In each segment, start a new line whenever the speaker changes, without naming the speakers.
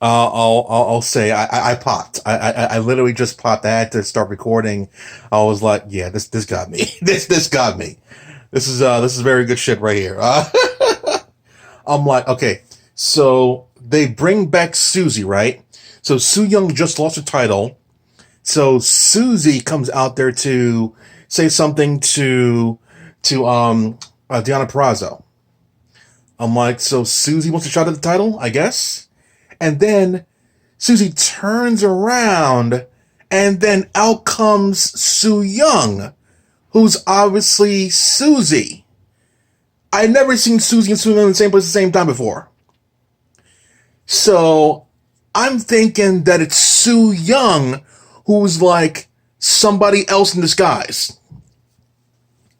I'll say I popped. I literally just popped. I had to start recording. I was like, yeah, this got me. This got me. This is very good shit right here. I'm like, okay, so they bring back Susie, right? So Soo Young just lost her title. So Susie comes out there to say something to Deanna Perrazzo. I'm like, so Susie wants a shot at the title, I guess. And then Susie turns around, and then out comes Soo Young, who's obviously Susie. I've never seen Susie and Soo Young in the same place at the same time before. So I'm thinking that it's Soo Young who's like somebody else in disguise.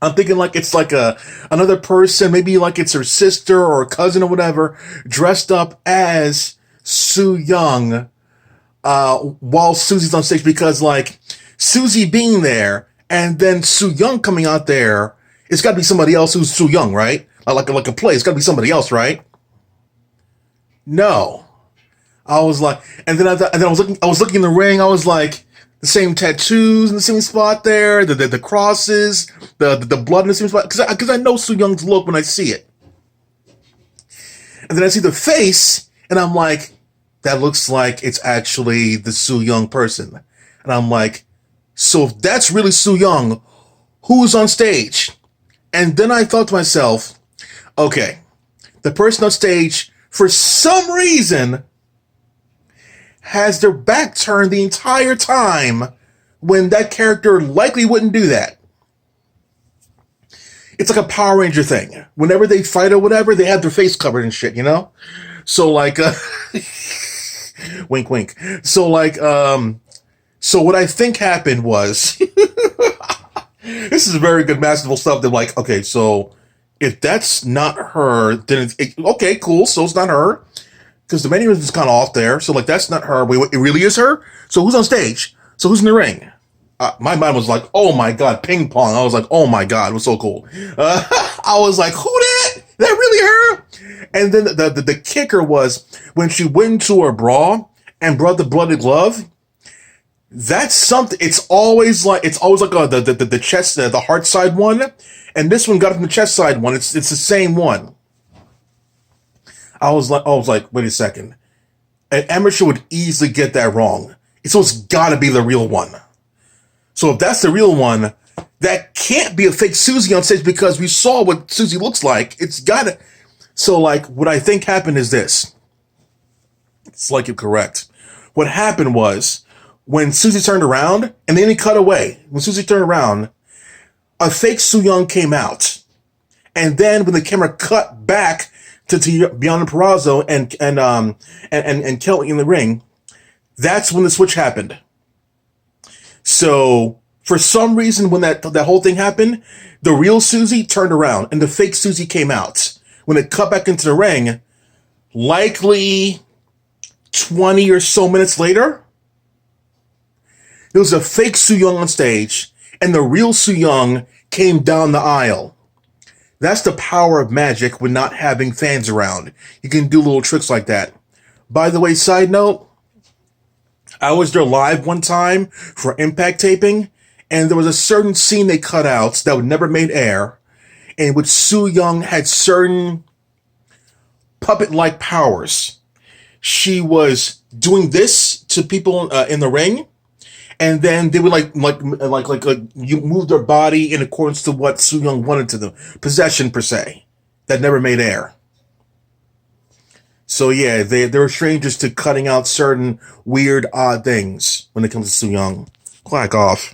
I'm thinking like it's like a another person, maybe like it's her sister or cousin or whatever, dressed up as Soo Young while Susie's on stage because like Susie being there and then Soo Young coming out there, it's got to be somebody else who's Soo Young, right? Like a play, it's got to be somebody else, right? No, I was like, and then I was looking in the ring. I was like, the same tattoos in the same spot there, the crosses, the blood in the same spot because I know Soo Young's look when I see it, and then I see the face, and I'm like, that looks like it's actually the Soo Young person, and I'm like, so if that's really Soo Young, who's on stage? And then I thought to myself, okay, the person on stage for some reason has their back turned the entire time when that character likely wouldn't do that. It's like a Power Ranger thing. Whenever they fight or whatever, they have their face covered and shit, you know? So like wink wink. So like so what I think happened was this is very good masterful stuff. They're like, okay, so if that's not her, then okay, cool. So it's not her because the menu is kind of off there. So like that's not her. Wait, it really is her. So who's on stage? So who's in the ring? My mind was like, oh my god, ping pong. I was like, oh my god, it was so cool. I was like, who that? That really her? And then the kicker was when she went into her bra and brought the blooded glove. That's something. It's always like the chest, the heart side one, and this one got from the chest side one. It's the same one. I was like, wait a second. An amateur would easily get that wrong. So it's got to be the real one. So if that's the real one, that can't be a fake Susie on stage because we saw what Susie looks like. It's got to. So like, what I think happened is this. It's like you're correct. What happened was when Susie turned around and then he cut away. When Susie turned around, a fake Soo Young came out, and then when the camera cut back to Beyond Perazzo and Kelly in the ring, that's when the switch happened. So for some reason, when that whole thing happened, the real Susie turned around and the fake Susie came out. When it cut back into the ring, likely 20 or so minutes later, there was a fake Soo Young on stage, and the real Soo Young came down the aisle. That's the power of magic when not having fans around. You can do little tricks like that. By the way, side note, I was there live one time for Impact taping, and there was a certain scene they cut out that would never made air, in which Soo Young had certain puppet-like powers. She was doing this to people in the ring, and then they would like you move their body in accordance to what Soo Young wanted to them. Possession per se. That never made air. So yeah, they were strangers to cutting out certain weird, odd things when it comes to Soo Young. Quack off.